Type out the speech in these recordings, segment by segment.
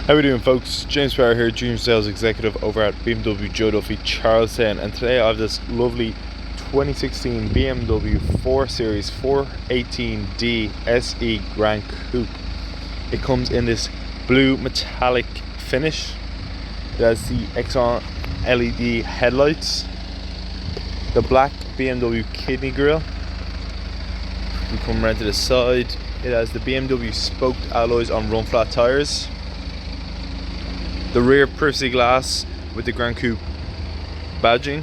How are we doing, folks? James Barr here, Junior Sales Executive over at BMW Joe Duffy, Charlestown, and today I have this lovely 2016 BMW 4 Series 418D SE Gran Coupe. It comes in this blue metallic finish. It has the Exxon LED headlights, the black BMW kidney grille. We come around to the side. It has the BMW spoked alloys on run flat tyres. The rear privacy glass with the Gran Coupe badging.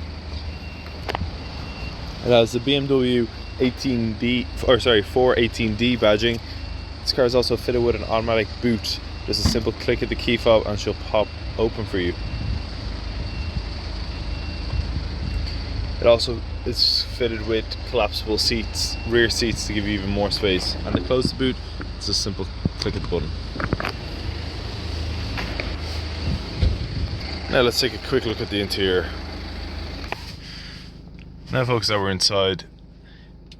It has the BMW 418D badging. This car is also fitted with an automatic boot. Just a simple click of the key fob and she'll pop open for you. It also is fitted with collapsible seats, rear seats, to give you even more space. And to close the boot, it's a simple click of the button. Now let's take a quick look at the interior. Now, folks, that we're inside,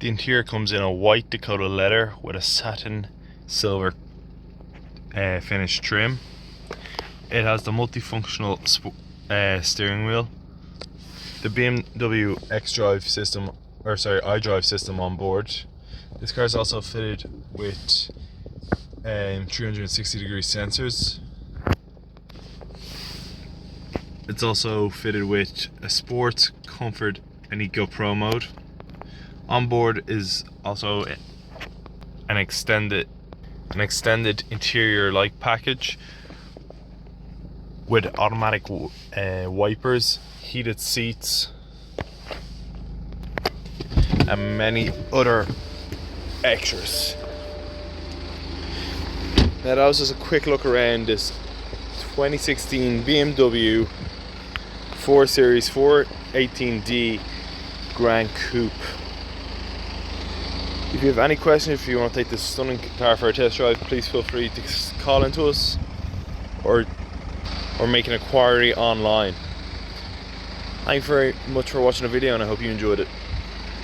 the interior comes in a white Dakota leather with a satin silver finish trim. It has the multifunctional steering wheel, the BMW iDrive system on board. This car is also fitted with 360-degree sensors. It's also fitted with a sports, comfort and eco pro mode. On board is also an extended interior light package with automatic wipers, heated seats and many other extras. Now, that was just a quick look around this 2016 BMW 4 Series 418D Gran Coupe. If you have any questions, if you want to take this stunning car for a test drive, please feel free to call into us or make an inquiry online. Thank you very much for watching the video, and I hope you enjoyed it.